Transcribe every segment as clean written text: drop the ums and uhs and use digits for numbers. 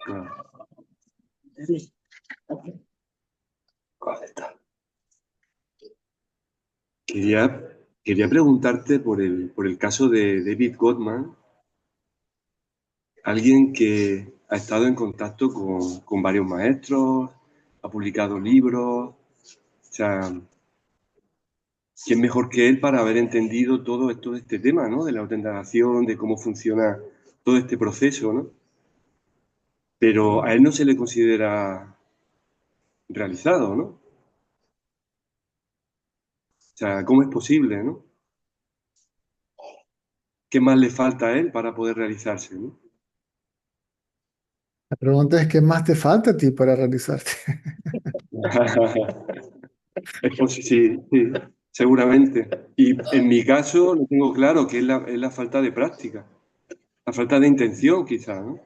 Ah, ¿cuál está? Quería, quería preguntarte por el caso de David Gottman, alguien que ha estado en contacto con varios maestros, ha publicado libros, o sea, ¿quién mejor que él para haber entendido todo este tema, ¿no? De la autenticación, de cómo funciona todo este proceso, ¿no? Pero a él no se le considera realizado, ¿no? O sea, ¿cómo es posible, ¿no? ¿Qué más le falta a él para poder realizarse, ¿no? La pregunta es, ¿qué más te falta a ti para realizarte? Sí, sí, seguramente. Y en mi caso lo tengo claro que es la falta de práctica, la falta de intención quizá, ¿no?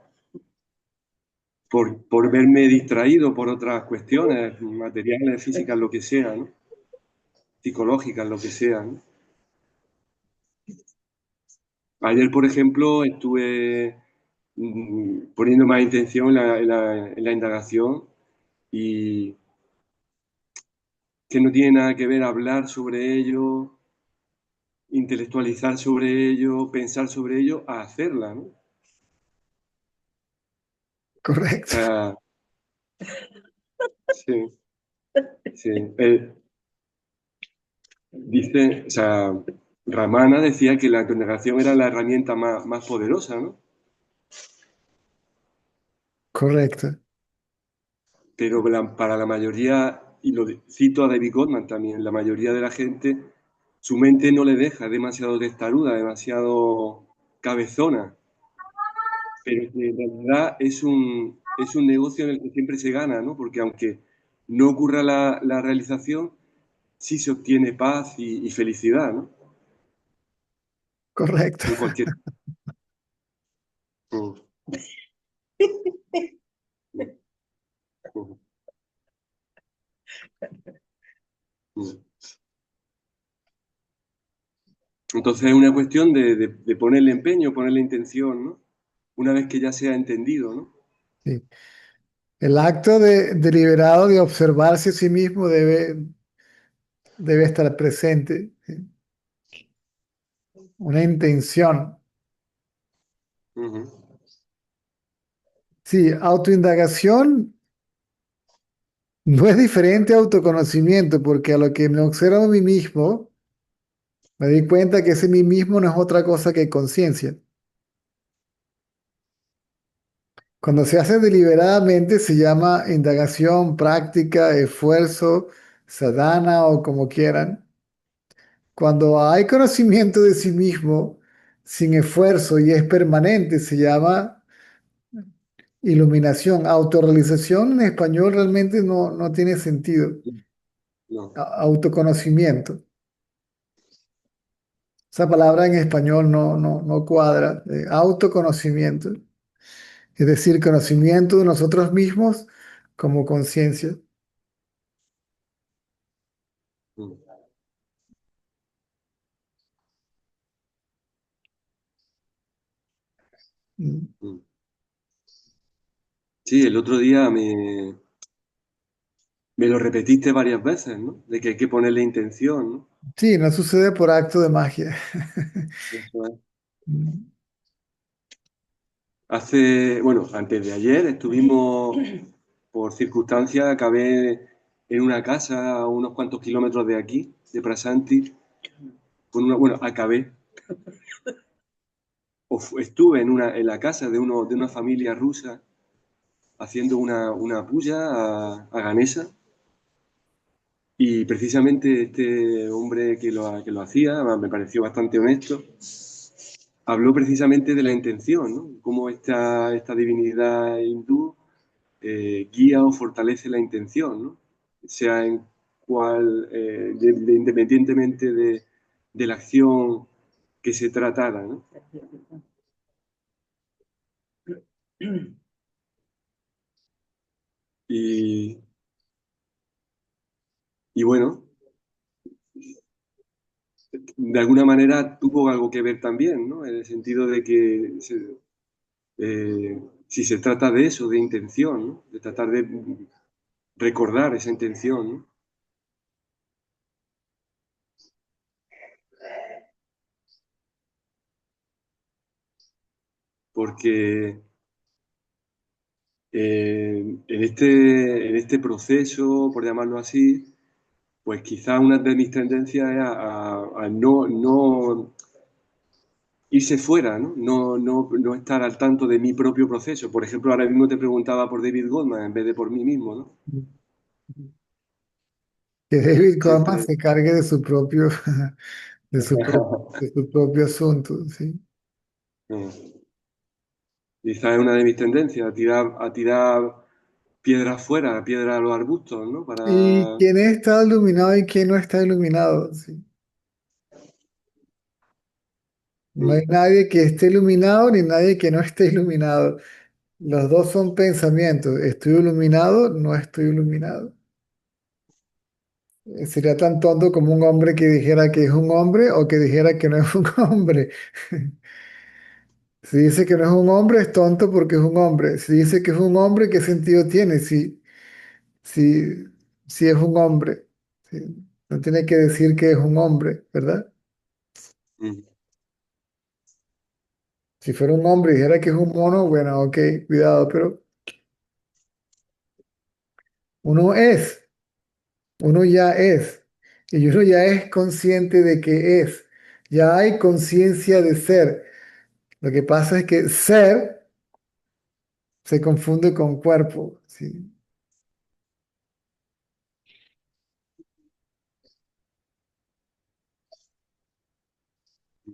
Por verme distraído por otras cuestiones materiales, físicas, lo que sea, ¿no? Psicológicas, lo que sea, ¿no? Ayer, por ejemplo, estuve poniendo más intención en la indagación y que no tiene nada que ver hablar sobre ello, intelectualizar sobre ello, pensar sobre ello, a hacerla, ¿no? O Correcto, sea, sí, sí. Dice, o sea, Ramana decía que la congregación era la herramienta más poderosa, ¿no? correcto, Pero para la mayoría, y cito a David Gottman también, la mayoría de la gente, su mente no le deja demasiado testaruda, demasiado cabezona, pero que en realidad es un negocio en el que siempre se gana, ¿no? Porque aunque no ocurra la realización, sí se obtiene paz y felicidad, ¿no? correcto. En cualquier... Mm, mm, mm. Entonces es una cuestión de ponerle empeño, ponerle intención, ¿no? Una vez que ya se ha entendido, ¿no? Sí. El acto deliberado de observarse a sí mismo debe estar presente. ¿Sí? Una intención. Ujú, Sí, autoindagación no es diferente a autoconocimiento, porque a lo que me observo a mí mismo, me di cuenta que ese mí mismo no es otra cosa que conciencia. Cuando se hace deliberadamente se llama indagación, práctica, esfuerzo, sadhana o como quieran. Cuando hay conocimiento de sí mismo sin esfuerzo y es permanente, se llama iluminación. Autorrealización en español realmente no tiene sentido. no, Autoconocimiento. Esa palabra en español no cuadra. Autoconocimiento. Es decir, conocimiento de nosotros mismos como conciencia. mm, Mm. mm. Sí, el otro día me lo repetiste varias veces, ¿no? De que hay que ponerle intención, ¿no? Sí, no sucede por acto de magia. Eso es. Mm. Bueno, antes de ayer estuvimos, por circunstancias, acabé en una casa a unos cuantos kilómetros de aquí, de Prasanti, bueno, acabé, estuve en la casa de una familia rusa haciendo una puya a Ganesha. Y precisamente este hombre que lo hacía, me pareció bastante honesto, habló precisamente de la intención, ¿no? Cómo esta divinidad hindú guía o fortalece la intención, ¿no? Sea en cual, independientemente de la acción que se tratara, ¿no? Y, y bueno, de alguna manera tuvo algo que ver también, ¿no? En el sentido de que si se trata de eso, de intención, ¿no? De tratar de recordar esa intención, ¿no? Porque en este proceso, por llamarlo así, pues quizá una de mis tendencias es a no irse fuera, ¿no? No estar al tanto de mi propio proceso. Por ejemplo, ahora mismo te preguntaba por David Goldman en vez de por mí mismo, ¿no? Que David Goldman Siempre. se cargue de su propio, de su propio asunto, ¿sí? Quizá es una de mis tendencias, a tirar piedras fuera, piedras a los arbustos, ¿no? Y Para... quién está iluminado y quién no está iluminado, ¿sí? No hay Mm, nadie que esté iluminado ni nadie que no esté iluminado. Los dos son pensamientos. ¿Estoy iluminado? No estoy iluminado. Sería tan tonto como un hombre que dijera que es un hombre o que dijera que no es un hombre. Si dice que no es un hombre, es tonto porque es un hombre. Si dice que es un hombre, ¿qué sentido tiene? Si, si es un hombre. Sí. No tiene que decir que es un hombre, ¿verdad? mm, Si fuera un hombre y dijera que es un mono, bueno, ok, cuidado, pero uno es, uno ya es, y uno ya es consciente de que es. Ya hay conciencia de ser. Lo que pasa es que ser se confunde con cuerpo, ¿sí?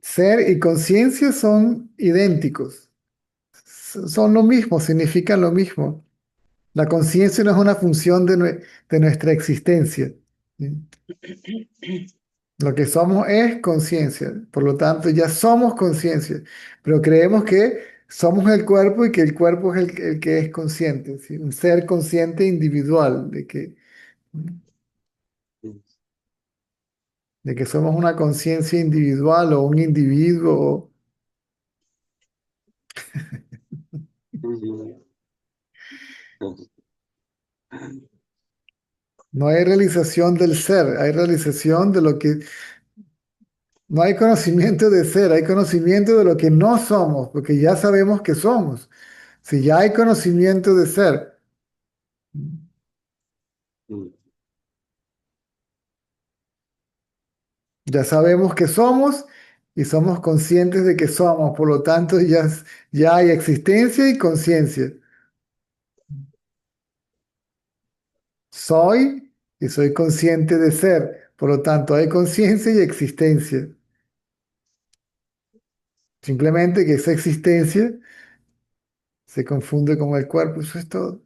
Ser y conciencia son idénticos, son lo mismo, significan lo mismo. La conciencia no es una función de nuestra existencia, ¿sí? Lo que somos es conciencia, por lo tanto ya somos conciencia, pero creemos que somos el cuerpo y que el cuerpo es el que es consciente, ¿sí? Un ser consciente individual, mm, de que somos una conciencia individual o un individuo. mm, No hay realización del ser, hay realización de lo que... No hay conocimiento de ser, hay conocimiento de lo que no somos, porque ya sabemos que somos. Si ya hay conocimiento de ser, mm, ya sabemos que somos y somos conscientes de que somos, por lo tanto ya hay existencia y conciencia. Soy y soy consciente de ser, por lo tanto hay conciencia y existencia. Simplemente que esa existencia se confunde con el cuerpo, eso es todo.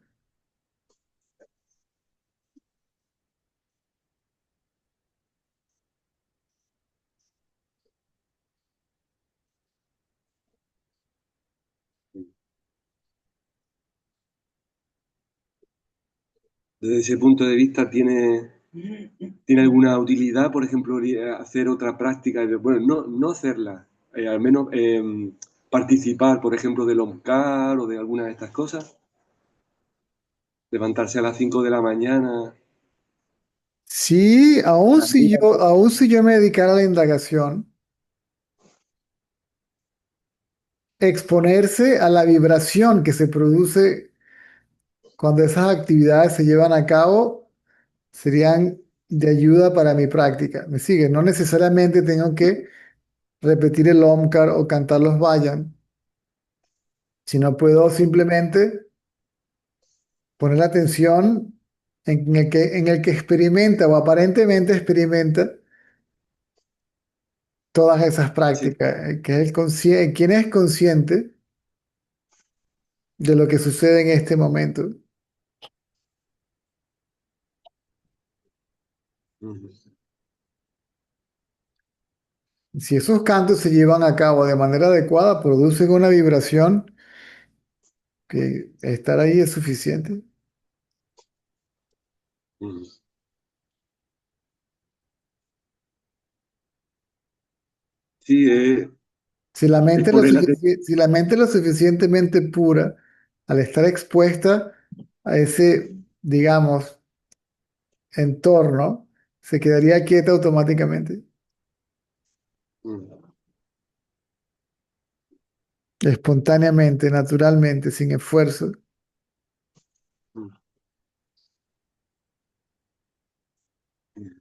mm. Desde ese punto de vista, ¿tiene alguna utilidad, por ejemplo, hacer otra práctica? Bueno, no hacerla, al menos participar, por ejemplo, del OMCAR o de alguna de estas cosas, levantarse a las 5 de la mañana. Sí, aún si yo me dedicara a la indagación, exponerse a la vibración que se produce cuando esas actividades se llevan a cabo serían de ayuda para mi práctica. ¿Me sigue? No necesariamente tengo que repetir el Omkar o cantar los Vayan, sino puedo simplemente poner la atención en el que experimenta o aparentemente experimenta todas esas Sí. prácticas, que es quien es consciente de lo que sucede en este momento. Ujú, Si esos cantos se llevan a cabo de manera adecuada, producen una vibración que estar ahí es suficiente. ujú. Sí, Si la es mente es poner la si la mente es lo suficientemente pura, al estar expuesta a ese, digamos, entorno, se quedaría quieta automáticamente, atención. espontáneamente, naturalmente, sin esfuerzo. Mm, mm.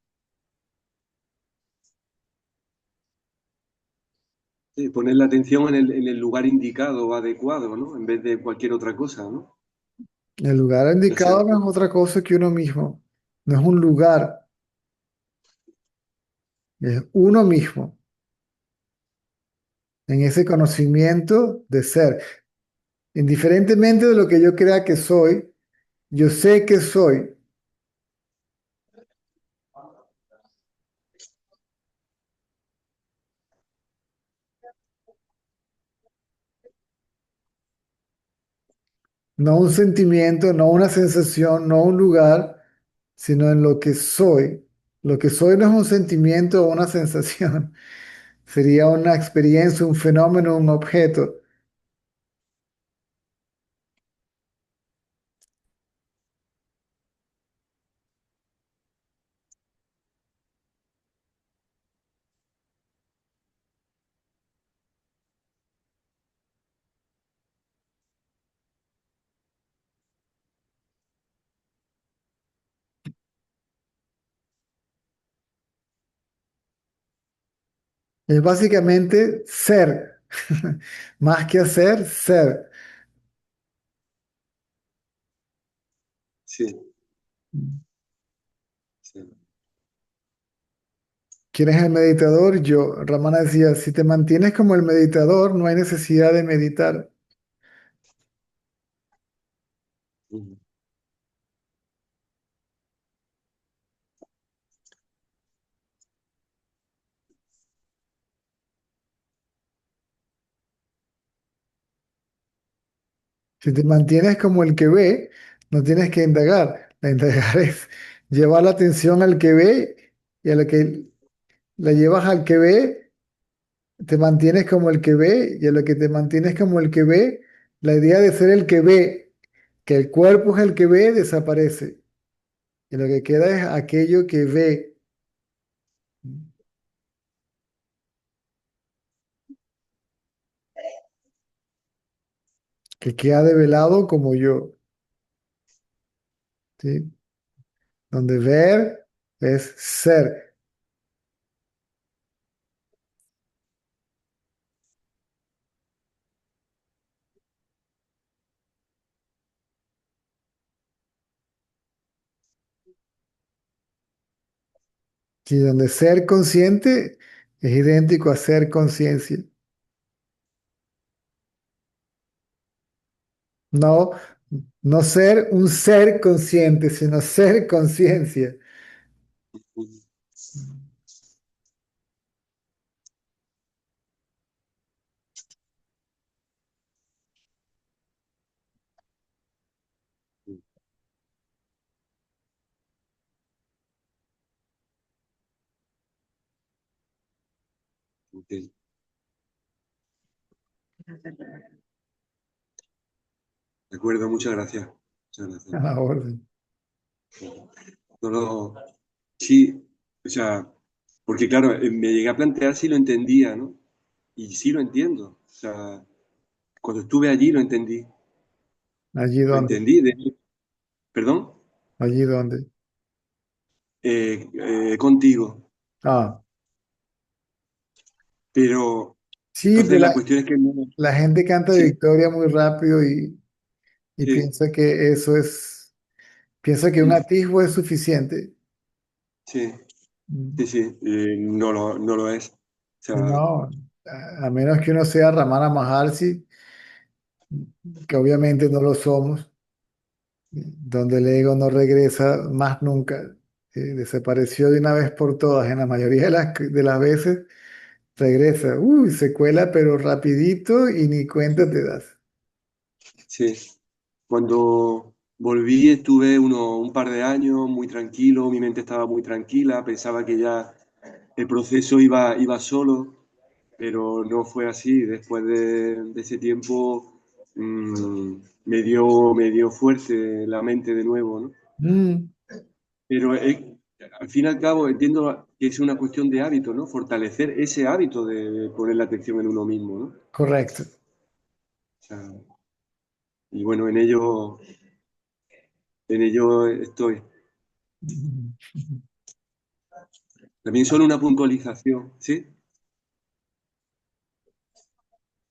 Sí, poner la atención en el lugar indicado o adecuado, ¿no? En vez de cualquier otra cosa, ¿no? El lugar Ya sea, indicado no es otra cosa que uno mismo, no es un lugar, es uno mismo, en ese conocimiento de ser. Indiferentemente de lo que yo crea que soy, yo sé que soy. No un sentimiento, no una sensación, no un lugar, sino en lo que soy. Lo que soy no es un sentimiento o una sensación, sería una experiencia, un fenómeno, un objeto. Es básicamente ser, más que hacer, ser. sí, sí. ¿Quién es el meditador? Yo, Ramana decía, si te mantienes como el meditador, no hay necesidad de meditar. Mm, Si te mantienes como el que ve, no tienes que indagar. La indagar es llevar la atención al que ve y a lo que la llevas al que ve, te mantienes como el que ve y a lo que te mantienes como el que ve, la idea de ser el que ve, que el cuerpo es el que ve, desaparece. Y lo que queda es aquello que ve, que queda develado como yo, ¿sí? Donde ver es ser. Y donde ser consciente es idéntico a ser conciencia. No, no ser un ser consciente, sino ser conciencia. mm, mm, ok. De acuerdo, muchas gracias. Muchas A gracias. la orden. No lo- sí, o sea, porque claro, me llegué a plantear si lo entendía, ¿no? Y sí lo entiendo. O sea, cuando estuve allí lo entendí. Allí Lo donde, entendí, perdón, allí donde. contigo. Ah, Pero sí, entonces pues la cuestión es que no, la gente canta sí, victoria muy rápido y sí, piensa que eso es, piensa que un mm, atisbo es suficiente. sí, Mm. sí, sí, no lo es. O Si sea, no, a menos que uno sea Ramana Maharshi, que obviamente no lo somos, donde el ego no regresa más nunca. Desapareció de una vez por todas. En la mayoría de las veces regresa. Uy, se cuela, pero rapidito y ni cuenta te das. sí. Cuando volví estuve un par de años muy tranquilo, mi mente estaba muy tranquila, pensaba que ya el proceso iba solo, pero no fue así. Después de ese tiempo me dio fuerte la mente de nuevo, ¿no? Mm, Pero al fin y al cabo entiendo que es una cuestión de hábito, ¿no? Fortalecer ese hábito de poner la atención en uno mismo, ¿no? O correcto. sea, y bueno, en ello estoy. Mm. También solo una puntualización, ¿sí?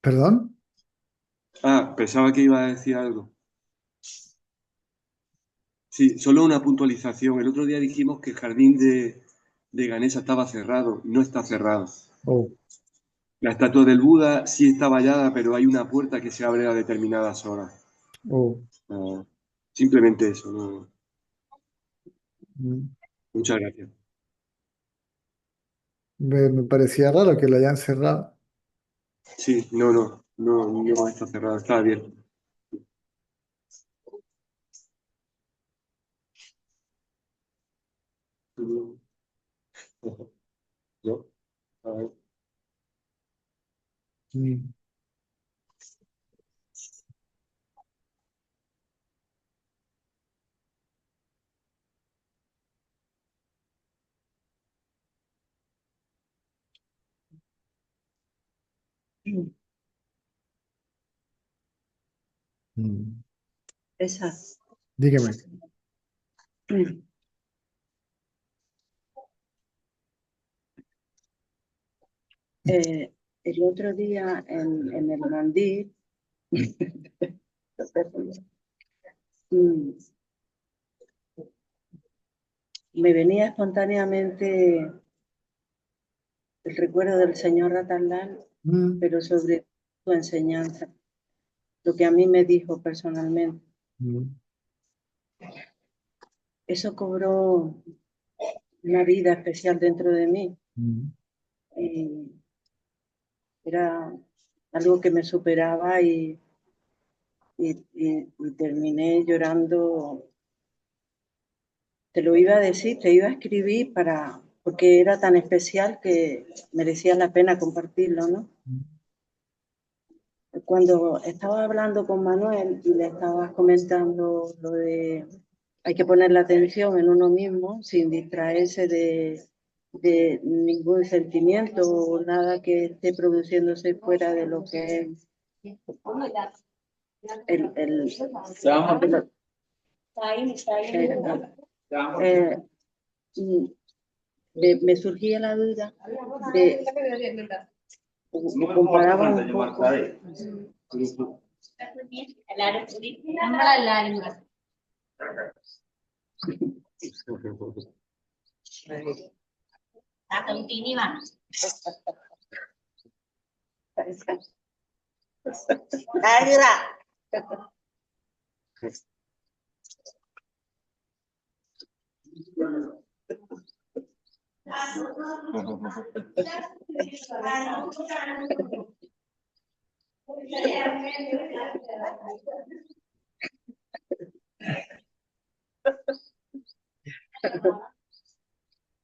¿Perdón? Ah, pensaba que iba a decir algo. Sí, solo una puntualización. El otro día dijimos que el jardín de Ganesa estaba cerrado. No está cerrado. Oh, La estatua del Buda sí está vallada, pero hay una puerta que se abre a determinadas horas. oh. Ah, simplemente eso, ¿no? Mm. Muchas gracias. Me parecía raro que lo hayan cerrado. Sí, no está cerrado, está abierto. ¿No? A ver. Mm, mm. Esa. Dígame. El otro día en el Mandí, mm, me venía espontáneamente el recuerdo del señor Ratalán, Mm, pero sobre su enseñanza, lo que a mí me dijo personalmente. mm, Eso cobró una vida especial dentro de mí. mm. Y era algo que me superaba y terminé llorando. Te lo iba a decir, te iba a escribir porque era tan especial que merecía la pena compartirlo, ¿no? Cuando estaba hablando con Manuel y le estabas comentando lo de hay que poner la atención en uno mismo sin distraerse de ningún sentimiento o nada que esté produciéndose fuera de lo que es el eh, mm, me surgía la duda de comparaba un poco.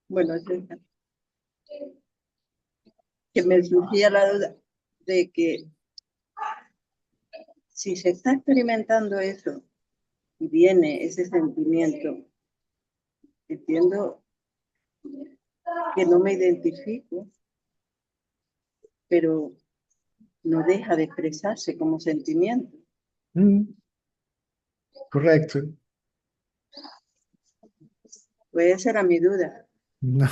Bueno, que me surgía la duda de que si se está experimentando eso y viene ese sentimiento, entiendo que no me identifico, pero no deja de expresarse como sentimiento. Mm, correcto. Pues esa era mi duda. No.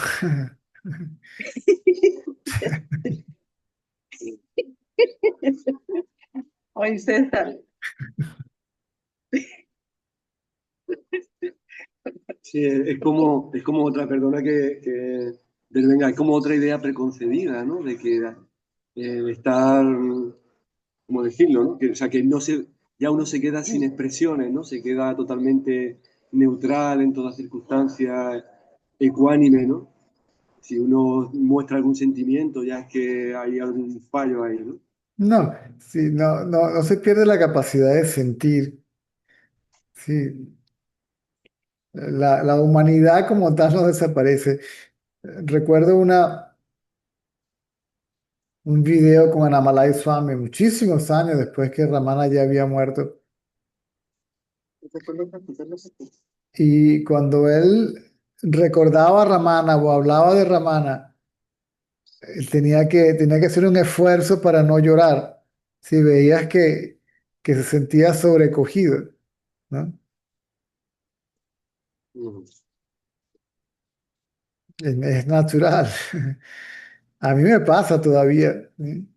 Ay, César, Sí, es como otra, perdona pero venga, es como otra idea preconcebida, ¿no? De que estar, ¿cómo decirlo, no? O sea, que ya uno se queda sin expresiones, ¿no? Se queda totalmente neutral en todas circunstancias, ecuánime, ¿no? Si uno muestra algún sentimiento, ya es que hay algún fallo ahí, ¿no? No, sí, no, no, no se pierde la capacidad de sentir. Sí, la humanidad como tal no desaparece. Recuerdo un video con Anamalai Swami muchísimos años después que Ramana ya había muerto. Y cuando él recordaba a Ramana o hablaba de Ramana, él tenía que hacer un esfuerzo para no llorar. Si veías que se sentía sobrecogido, ¿no? Ujú, Es natural. A mí me pasa todavía, ¿sí?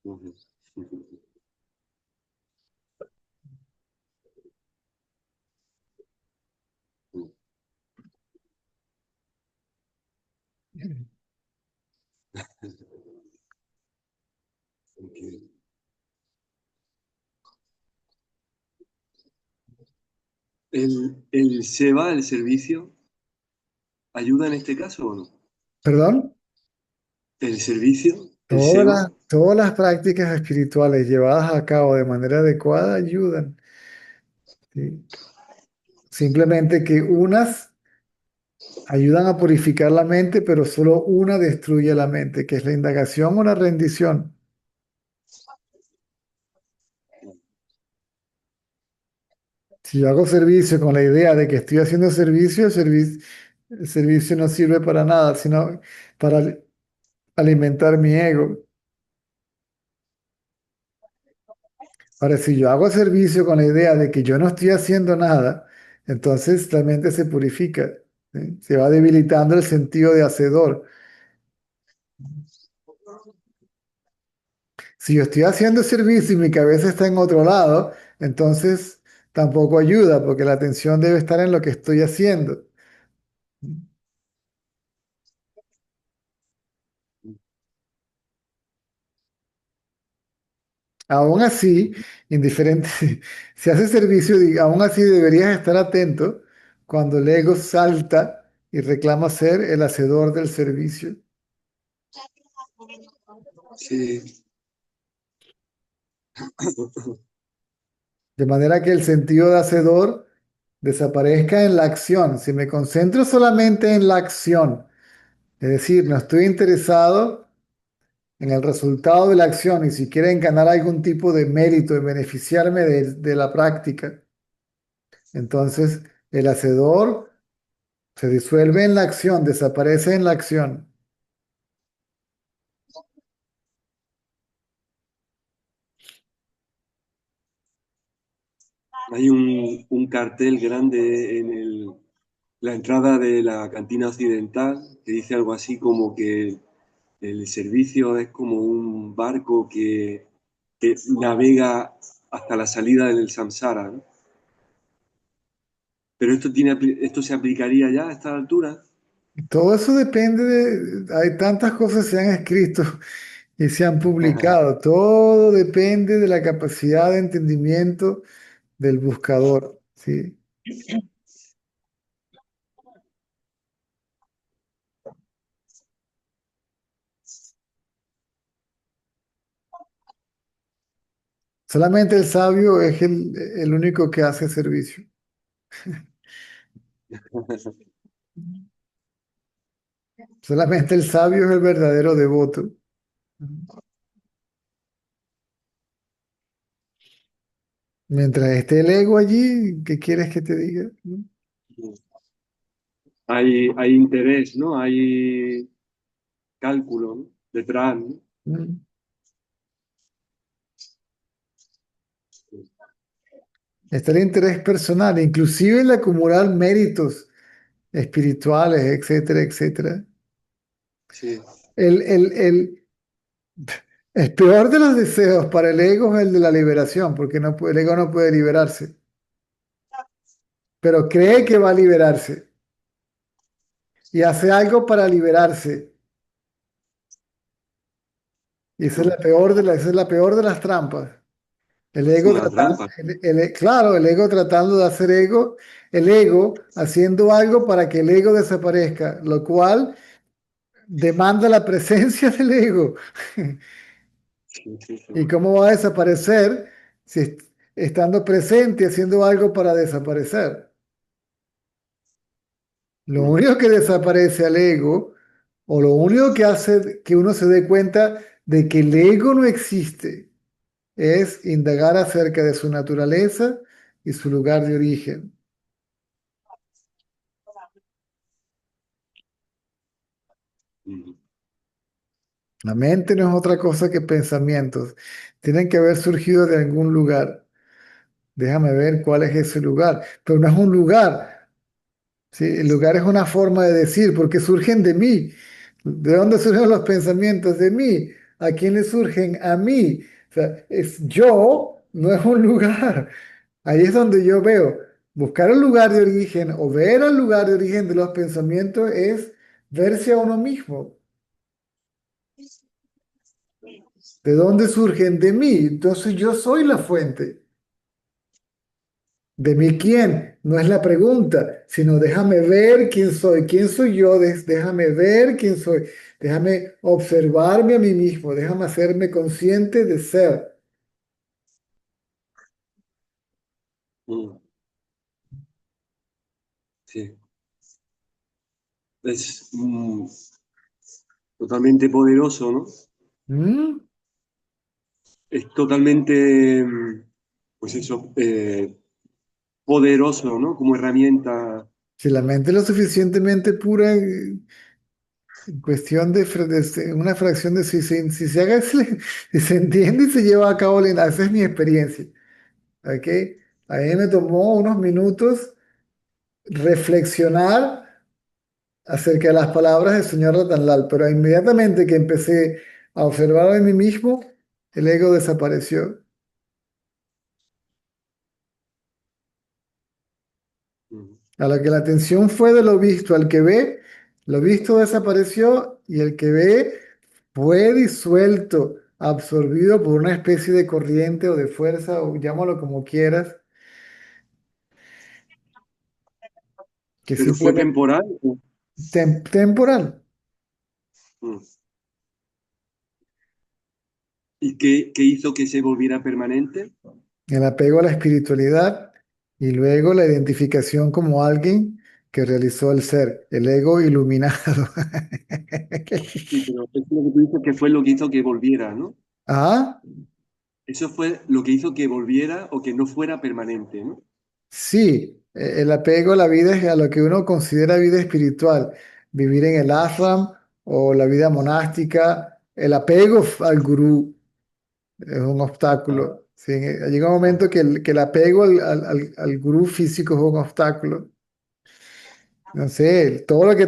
ujú, ujú, ujú. Ok. ¿El SEBA, el servicio, ayuda en este caso o no? ¿Perdón? ¿El servicio, el SEBA? Todas las prácticas espirituales llevadas a cabo de manera adecuada ayudan, ¿sí? Simplemente que unas ayudan a purificar la mente, pero solo una destruye la mente, que es la indagación o la rendición. Si yo hago servicio con la idea de que estoy haciendo servicio, el servicio no sirve para nada, sino para alimentar mi ego. Ahora, si yo hago servicio con la idea de que yo no estoy haciendo nada, entonces la mente se purifica, ¿sí? Se va debilitando el sentido de hacedor. Si yo estoy haciendo servicio y mi cabeza está en otro lado, entonces tampoco ayuda, porque la atención debe estar en lo que estoy haciendo. Aún así, indiferente, si haces servicio, aún así deberías estar atento cuando el ego salta y reclama ser el hacedor del servicio. Sí. De manera que el sentido de hacedor desaparezca en la acción. Si me concentro solamente en la acción, es decir, no estoy interesado en el resultado de la acción y si quieren ganar algún tipo de mérito, de beneficiarme de la práctica, entonces el hacedor se disuelve en la acción, desaparece en la acción. Hay un cartel grande en la entrada de la cantina occidental que dice algo así como que el servicio es como un barco que navega hasta la salida del samsara, ¿no? Pero esto se aplicaría ya a esta altura. Todo eso depende hay tantas cosas que se han escrito y se han publicado. Todo depende de la capacidad de entendimiento del buscador, ¿sí? Solamente el sabio es el único que hace servicio. Solamente el sabio es el verdadero devoto. Mientras esté el ego allí, ¿qué quieres que te diga? Hay interés, ¿no? Hay cálculo, ¿no? Detrás, ¿no? Mm. Está el interés personal, inclusive el acumular méritos espirituales, etcétera, etcétera. Sí. El, el, el, el peor de los deseos para el ego es el de la liberación, porque el ego no puede liberarse, pero cree que va a liberarse y hace algo para liberarse. Y esa es la peor de las trampas. El Es ego una tratando, trampa. claro, el ego tratando de hacer ego, el ego haciendo algo para que el ego desaparezca, lo cual demanda la presencia del ego. Sí, sí, sí. ¿Y cómo va a desaparecer si estando presente haciendo algo para desaparecer? Lo único que desaparece al ego, o lo único que hace que uno se dé cuenta de que el ego no existe, es indagar acerca de su naturaleza y su lugar de origen. Ujú. La mente no es otra cosa que pensamientos. Tienen que haber surgido de algún lugar. Déjame ver cuál es ese lugar. Pero no es un lugar. ¿Sí? El lugar es una forma de decir, porque surgen de mí. ¿De dónde surgen los pensamientos? De mí. ¿A quién le surgen? A mí. O sea, es yo, no es un lugar. Ahí es donde yo veo. Buscar el lugar de origen o ver el lugar de origen de los pensamientos es verse a uno mismo. ¿De dónde surgen? De mí. Entonces yo soy la fuente. ¿De mí quién? No es la pregunta, sino déjame ver quién soy. ¿Quién soy yo? Déjame ver quién soy. Déjame observarme a mí mismo. Déjame hacerme consciente de ser. Mm, sí. Es totalmente poderoso, ¿no? ¿Mm? Es totalmente, pues eso, poderoso, ¿no? Como herramienta. Si la mente es lo suficientemente pura, en cuestión de una fracción de si se haga, si se entiende y se lleva a cabo, esa es mi experiencia. ¿Ok? A mí me tomó unos minutos reflexionar acerca de las palabras del señor Ratanlal, pero inmediatamente que empecé a observar a mí mismo, el ego desapareció. Mm, A la que la atención fue de lo visto al que ve, lo visto desapareció y el que ve fue disuelto, absorbido por una especie de corriente o de fuerza, o llámalo como quieras, que pero fue simplemente temporal. temporal. Mm. ¿Y qué hizo que se volviera permanente? El apego a la espiritualidad y luego la identificación como alguien que realizó el ser, el ego iluminado. Sí, pero eso es lo que tú dices que fue lo que hizo que volviera, ¿no? Ah, Eso fue lo que hizo que volviera o que no fuera permanente, ¿no? sí, el apego a la vida es a lo que uno considera vida espiritual, vivir en el ashram o la vida monástica, el apego al gurú es un Ah, obstáculo. Sí, llega un ah, momento que el apego al gurú físico es un obstáculo. No sé, todo lo que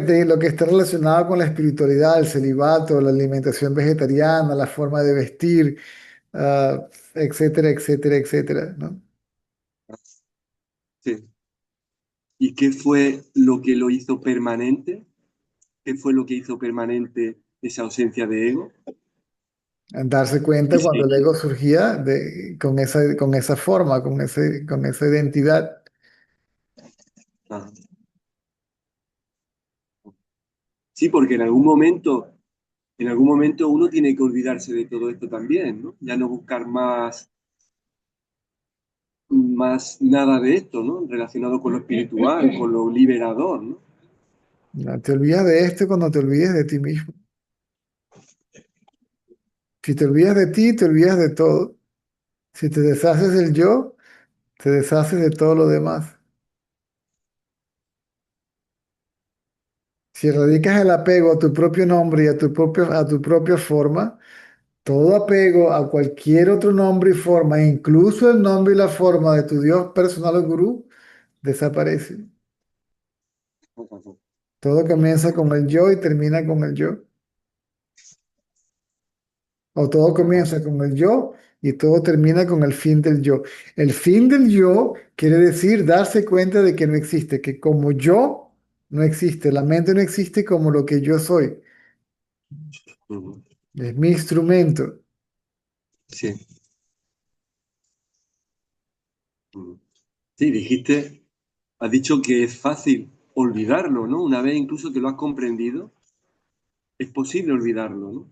esté relacionado con la espiritualidad, el celibato, la alimentación vegetariana, la forma de vestir, etcétera, etcétera, etcétera, ¿no? sí. ¿Y qué fue lo que lo hizo permanente? ¿Qué fue lo que hizo permanente esa ausencia de ego? Darse cuenta Ese- cuando el ego surgía con esa forma, con esa identidad. ah. Sí, porque en algún momento uno tiene que olvidarse de todo esto también, ¿no? Ya no buscar más nada de esto, ¿no? Relacionado con lo espiritual, con lo liberador, ¿no? ¿No? Te olvidas de esto cuando te olvides de ti mismo. Si te olvidas de ti, te olvidas de todo. Si te deshaces del yo, te deshaces de todo lo demás. Si erradicas el apego a tu propio nombre y a tu propia forma, todo apego a cualquier otro nombre y forma, incluso el nombre y la forma de tu Dios personal o gurú, desaparece. Todo comienza con el yo y termina con el yo. O todo comienza con el yo y todo termina con el fin del yo. El fin del yo quiere decir darse cuenta de que no existe, que como yo no existe, la mente no existe como lo que yo soy. Ujú. Es mi instrumento. Sí. Ujú. Sí, has dicho que es fácil olvidarlo, ¿no? Una vez incluso que lo has comprendido, es posible olvidarlo, ¿no?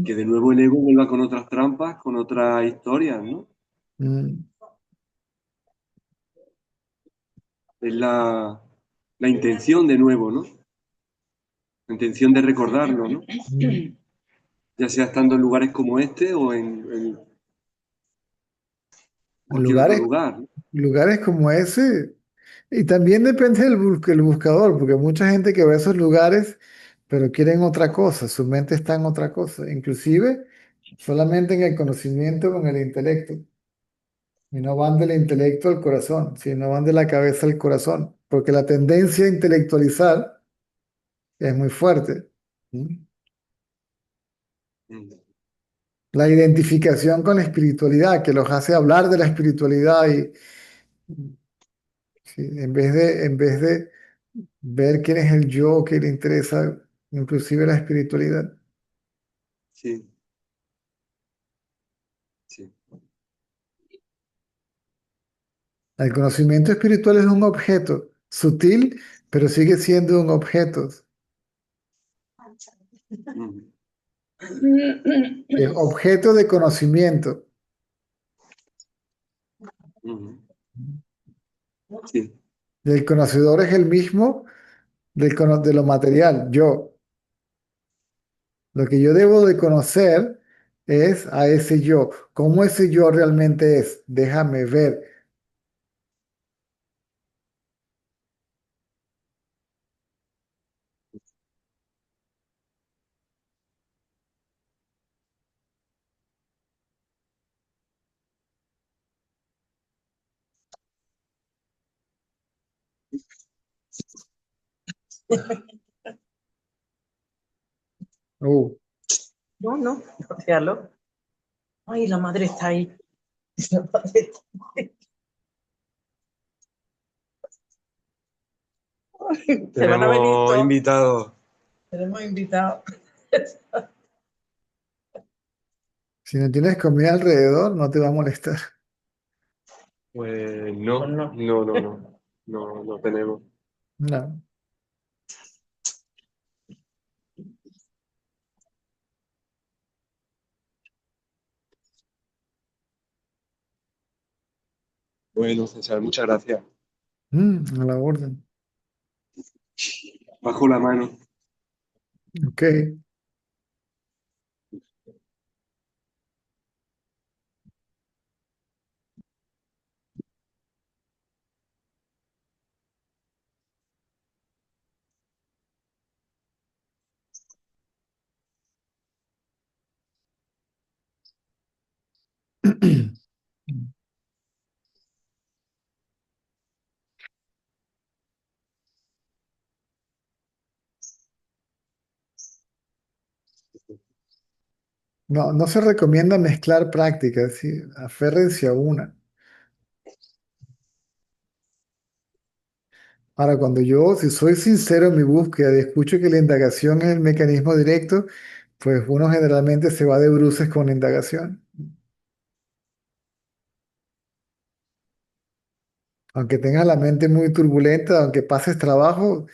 Que Mm, de nuevo el ego vuelva con otras trampas, con otras historias, ¿no? mm. Es la la intención de nuevo, ¿no? La intención de recordarlo, ¿no? Mm. Ya sea estando en lugares como este o en En cualquier otro lugares, lugar, ¿no? lugares como ese, y también depende el buscador, porque mucha gente que ve esos lugares, pero quieren otra cosa, su mente está en otra cosa, inclusive solamente en el conocimiento con el intelecto, y no van del intelecto al corazón, sino van de la cabeza al corazón, porque la tendencia a intelectualizar es muy fuerte. ¿Mm? Mm. La identificación con la espiritualidad, que los hace hablar de la espiritualidad y sí, en vez de ver quién es el yo que le interesa, inclusive la espiritualidad. Sí, sí. El conocimiento espiritual es un objeto sutil, pero sigue siendo un objeto. Mm. Es objeto de conocimiento. Mm. Sí, Y el conocedor es el mismo de lo material, yo. Lo que yo debo de conocer es a ese yo. ¿Cómo ese yo realmente es? Déjame ver. Uh, No, no, déjalo. Ay, la madre está ahí. La madre está ahí. Ay, se van a venir tenemos todos. invitados. Tenemos invitados. si no tienes comida alrededor, no te va a molestar. Pues no, Pues no. no, no, no, no, no tenemos. No. Bueno, César, muchas gracias. A la orden. Bajo la mano. Ok. No, no se recomienda mezclar prácticas, ¿sí? Aférrense a una. Ahora, cuando yo, si soy sincero en mi búsqueda y escucho que la indagación es el mecanismo directo, pues uno generalmente se va de bruces con la indagación. Aunque tengas la mente muy turbulenta, aunque pases trabajo,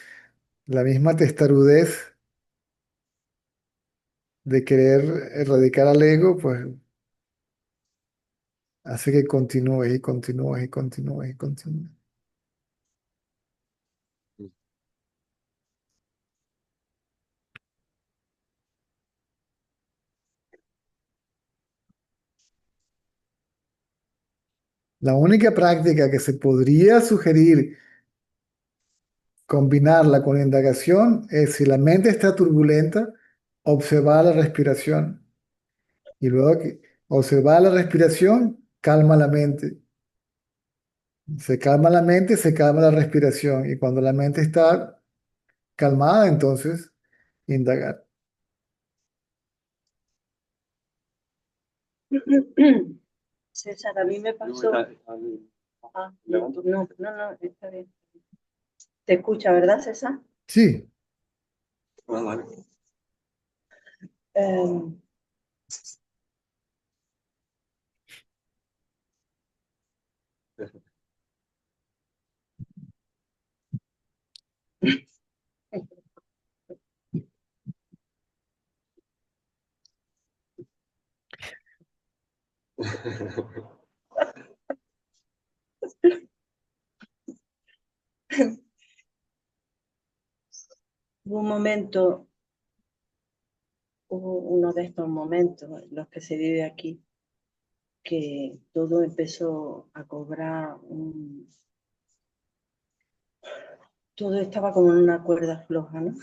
la misma testarudez de querer erradicar al ego, pues hace que continúes y continúes y continúes y continúes. La única práctica que se podría sugerir combinarla con la indagación es si la mente está turbulenta, observar la respiración. Y luego que observar la respiración, calma la mente. Se calma la mente, se calma la respiración. Y cuando la mente está calmada, entonces indagar. César, a mí me No, pasó. bien. Ah, ¿Levanto? no, no, no, está bien. ¿Te escucha, verdad, César? Sí, Ah, vale. Eh, momento, hubo uno de estos momentos en los que se vive aquí, que todo empezó a cobrar todo estaba como en una cuerda floja, ¿no?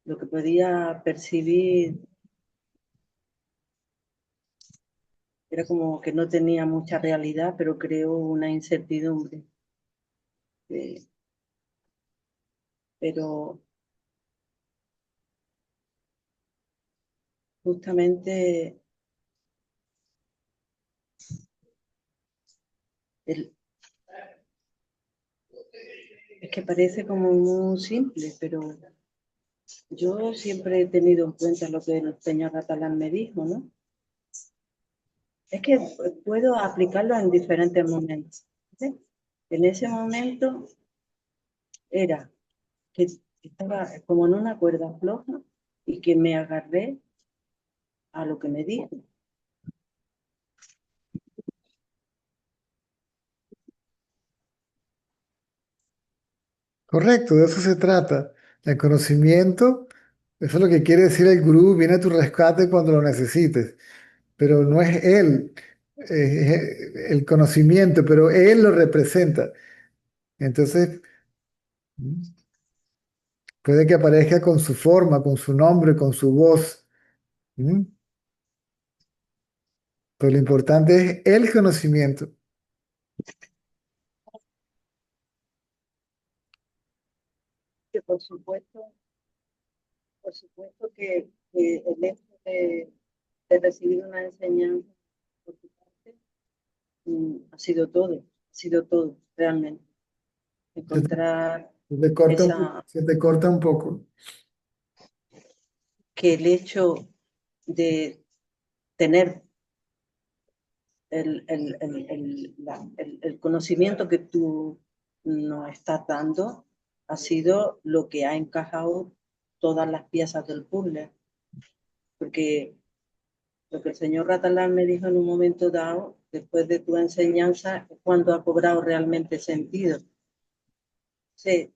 Lo que podía percibir era como que no tenía mucha realidad, pero creó una incertidumbre. Pero justamente es que parece como muy simple, pero yo siempre he tenido en cuenta lo que el señor Catalán me dijo, ¿no? Es que puedo aplicarlo en diferentes momentos. ¿Sí? En ese momento era que estaba como en una cuerda floja y que me agarré a lo que me dijo. Correcto, de eso se trata. El conocimiento, eso es lo que quiere decir el gurú, viene a tu rescate cuando lo necesites, pero no es él, es el conocimiento, pero él lo representa. Entonces, puede que aparezca con su forma, con su nombre, con su voz, ¿m? Pero lo importante es el conocimiento. Que por supuesto que el hecho de recibir una enseñanza por tu parte ha sido todo realmente. Se te, Encontrar se se te corta un poco. que el hecho de tener el conocimiento que tú nos estás dando ha sido lo que ha encajado todas las piezas del puzzle. Porque lo que el señor Ratalán me dijo en un momento dado, después de tu enseñanza, es cuando ha cobrado realmente sentido. Sí,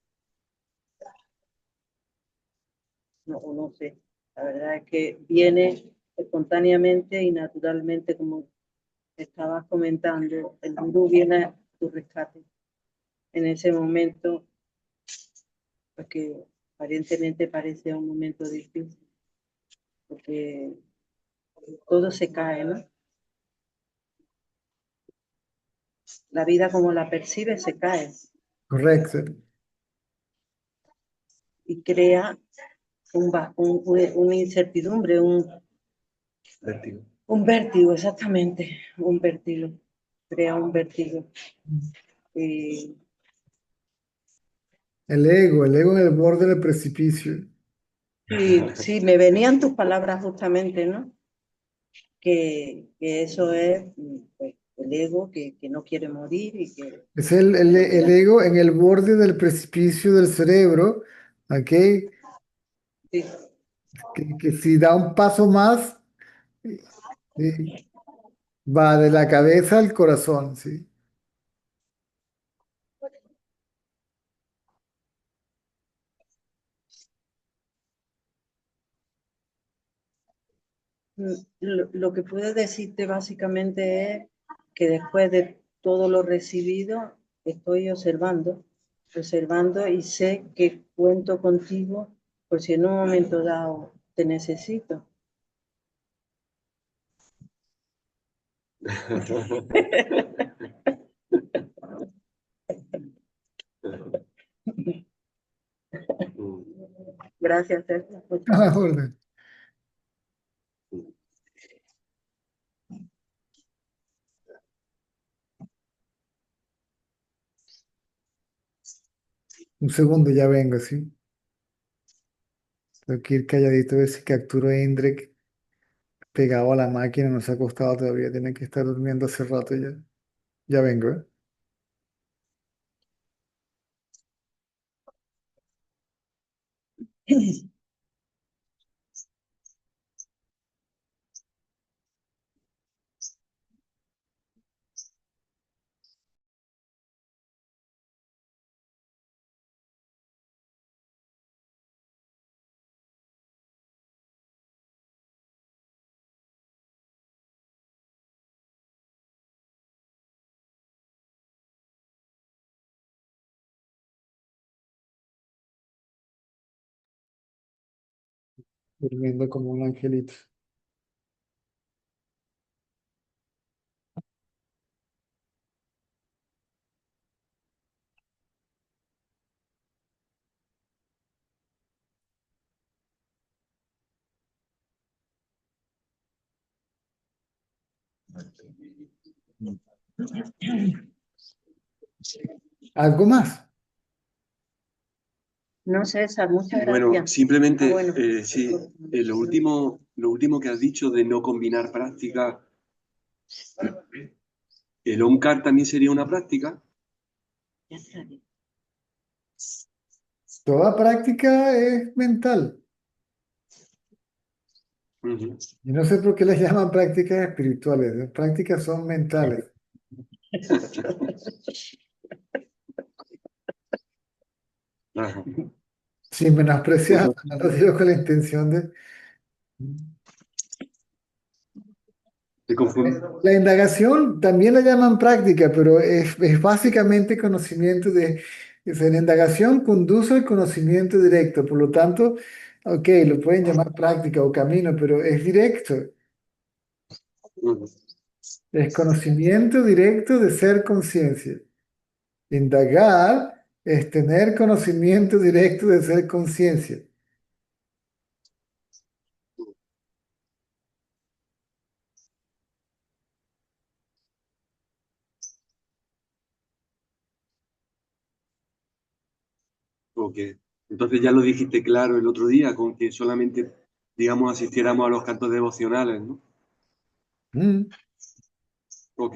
no sé. La verdad es que viene espontáneamente y naturalmente, como estabas comentando, el gurú viene a tu rescate. En ese momento, porque aparentemente parece un momento difícil, porque todo se cae, ¿no? La vida como la percibe se cae Correcto. y crea una incertidumbre, Vértigo. un vértigo, exactamente, un vértigo, crea un vértigo. Y El ego en el borde del precipicio. sí, me venían tus palabras justamente, ¿no? Que eso es pues, el ego que no quiere morir y que Es lo el que ego en el borde del precipicio del cerebro, ¿ok? sí. Que si da un paso más, ¿sí? Va de la cabeza al corazón, ¿sí? Lo que puedo decirte básicamente es que después de todo lo recibido, estoy observando y sé que cuento contigo por si en un momento dado te necesito. Gracias, Sergio. Muchas A la gracias. orden. Un segundo, ya vengo, ¿sí? Tengo que ir calladito a ver si capturo a Indrek pegado a la máquina, no se ha acostado todavía, tiene que estar durmiendo hace rato ya. Ya vengo, ¿eh? durmiendo como un angelito. ¿Algo más? No, César, muchas Bueno, gracias. simplemente, Bueno. sí, lo último que has dicho de no combinar prácticas, ¿el OMCAR también sería una práctica? Ya está bien. Toda práctica es mental. Ujú. Y no sé por qué les llaman prácticas espirituales. Las prácticas son mentales. Ajá. Sin Pues menospreciar, no. no lo digo con la intención de... Te confundo. La indagación también la llaman práctica, pero es básicamente conocimiento de... La indagación conduce al conocimiento directo, por lo tanto, ok, lo pueden llamar práctica o camino, pero es directo. Ujú. Es conocimiento directo de ser conciencia. Indagar es tener conocimiento directo de ser conciencia. Ok. Entonces ya lo dijiste claro el otro día, con que solamente, digamos, asistiéramos a los cantos devocionales, ¿no? Mm. Ok,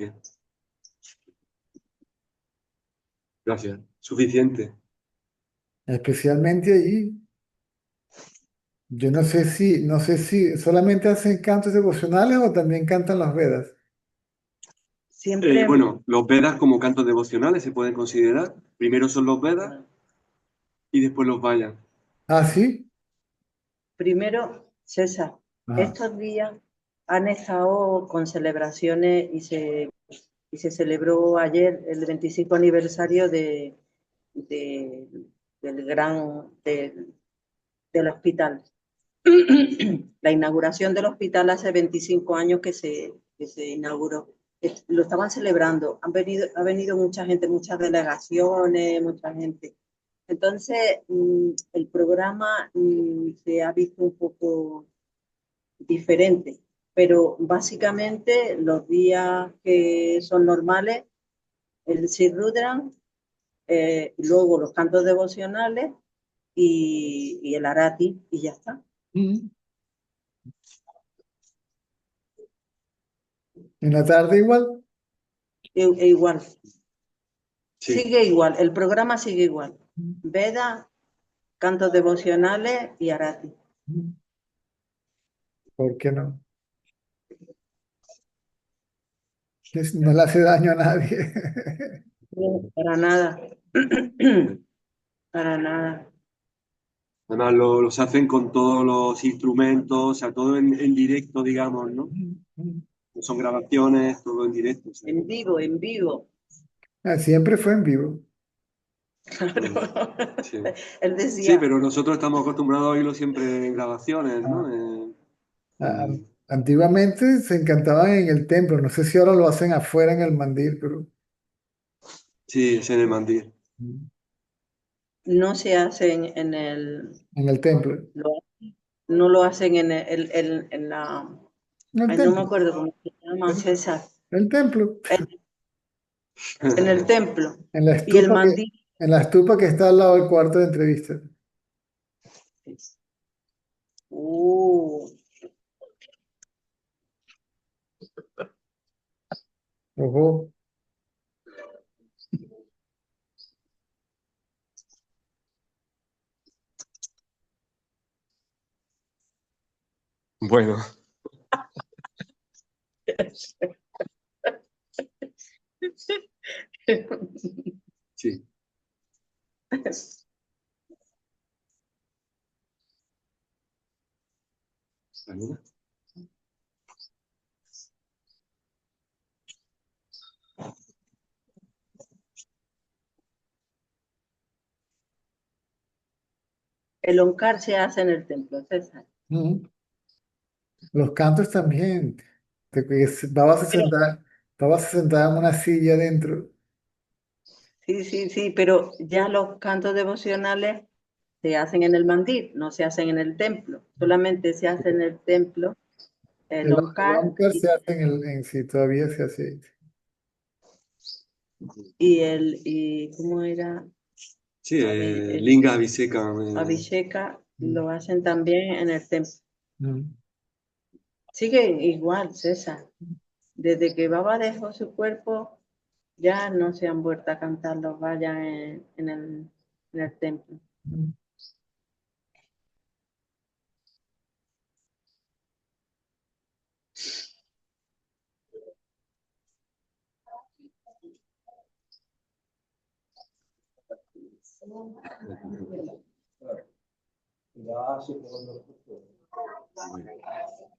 gracias. Suficiente. Especialmente allí. Yo no sé si solamente hacen cantos devocionales o también cantan las Vedas. Siempre, Bueno, los Vedas como cantos devocionales se pueden considerar. Primero son los Vedas y después los Vayan. Ah, sí. primero, César, Ajá. estos días han estado con celebraciones y se celebró ayer el 25 aniversario de- del del hospital. La inauguración del hospital hace 25 años que se inauguró. Lo estaban celebrando. Ha venido mucha gente, muchas delegaciones, mucha gente. Entonces, el programa se ha visto un poco diferente, pero básicamente los días que son normales, el Sir Rudran, luego los cantos devocionales y el Arati, y ya está. Mm. En la tarde igual. Igual, Sí. sigue igual, el programa sigue igual. Veda, cantos devocionales y Arati. Mm. ¿Por qué no? No le hace daño a nadie. Para nada, para nada. Además, los hacen con todos los instrumentos, o sea, todo en directo, digamos, ¿no? No son grabaciones, todo en directo. O sea. En vivo, en vivo. Ah, siempre fue en vivo. Claro. Sí. Él Sí, decía, pero nosotros estamos acostumbrados a oírlo siempre en grabaciones, Ah, ¿no? ah, En- antiguamente se encantaban en el templo. No sé si ahora lo hacen afuera en el mandil, pero sí, es en el mandil. no se hacen en el templo. lo- no lo hacen en En el ay, no me templo. acuerdo cómo se llama, César, El templo. en el templo. En la Y el estupa mandil, en la estupa que está al lado del cuarto de entrevista. uh, Ojo. Bueno, sí. ¿Alguna? el oncar se hace en el templo, César. Mm. Los cantos también. Babas a Pero, sentar, babas a sentar en una silla adentro. sí, sí, sí, pero ya los cantos devocionales se hacen en el mandil, no se hacen en el templo. Solamente se hace en el templo El, los el CAR Omcar se hace sí, todavía se hace ahí. y ¿cómo era? Sí, El Linga Abhiseka. Abhisheka Mm. lo hacen también en el templo. Mm. Sigue igual, César. Desde que Baba dejó su cuerpo, ya no se han vuelto a cantar los vallas en el templo. Mm.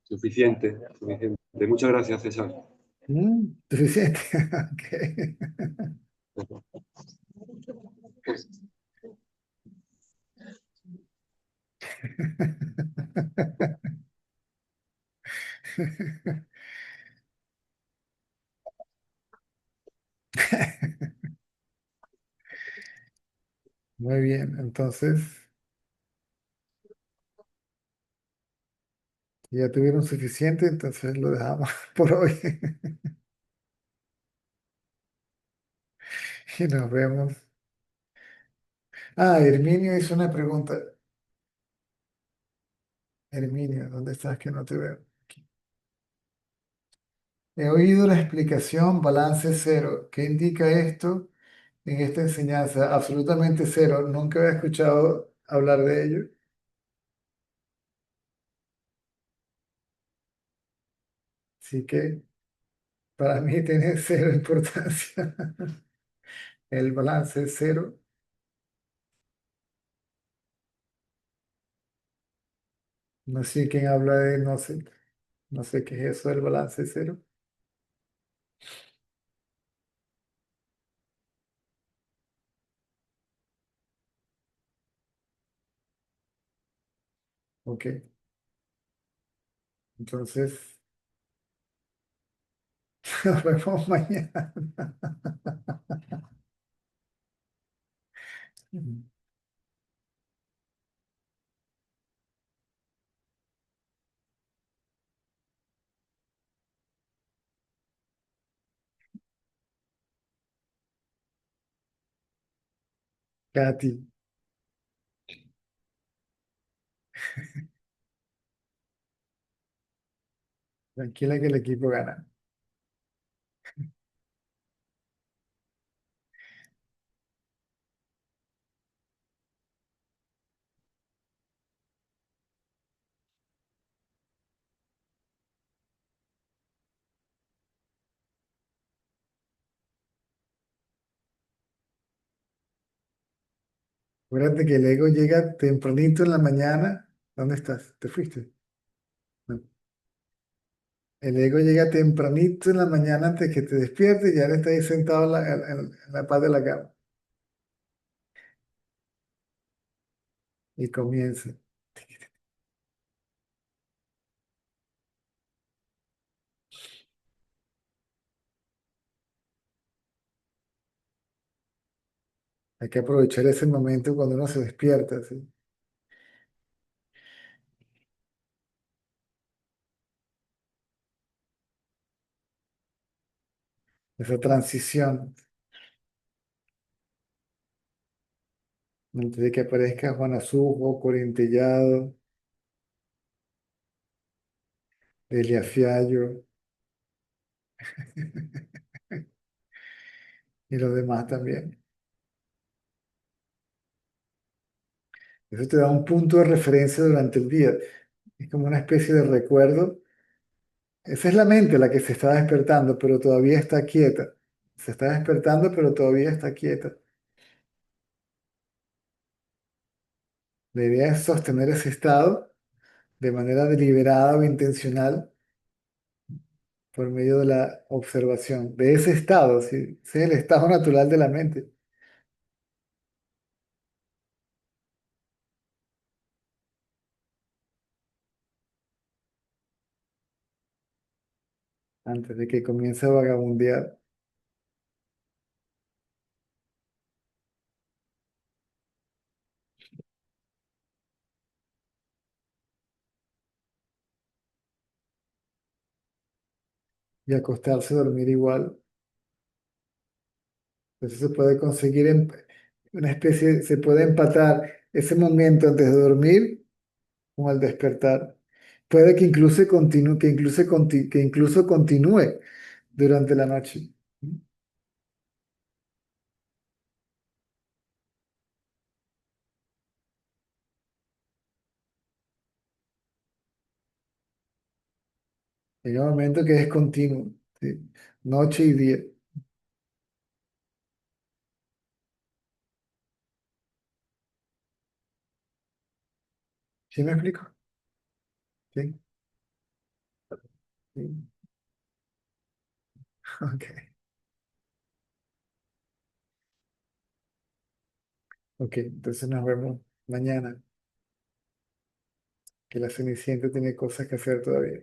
Suficiente, suficiente. Muchas gracias, César. Suficiente. Ok. Muy bien, entonces ya tuvieron suficiente, entonces lo dejamos por hoy y nos vemos. Ah, Herminio hizo una pregunta. Herminio, ¿dónde estás que no te veo? Aquí. He oído la explicación balance cero. ¿Qué indica esto en esta enseñanza? Absolutamente cero. Nunca había escuchado hablar de ello. Así que para mí tiene cero importancia. El balance es cero. No sé quién habla de, no sé qué es eso del balance cero. Ok, entonces nos vemos mañana. Katy, tranquila que el equipo gana. Acuérdate que el ego llega tempranito en la mañana. ¿Dónde estás? ¿Te fuiste? No. El ego llega tempranito en la mañana antes que te despiertes y ya le estás ahí sentado en la paz de la cama. Y comienza. Hay que aprovechar ese momento cuando uno se despierta, ¿sí? Esa transición. Antes de que aparezca Juan Asujo, Corintellado, Delia Fiallo y los demás también. Eso te da un punto de referencia durante el día. Es como una especie de recuerdo. Esa es la mente la que se está despertando, pero todavía está quieta. Se está despertando, pero todavía está quieta. La idea es sostener ese estado de manera deliberada o intencional por medio de la observación de ese estado, ¿sí? Ese es el estado natural de la mente. antes de que comience a vagabundear. Y acostarse a dormir igual. Entonces se puede conseguir una especie, se puede empatar ese momento antes de dormir con el despertar. Puede que incluso continúe, que incluso continúe durante la noche. Llega un momento que es continuo, ¿sí? Noche y día. ¿Sí me explico? Sí. Sí. Ok. Ok, entonces nos vemos mañana, que la Cenicienta tiene cosas que hacer todavía.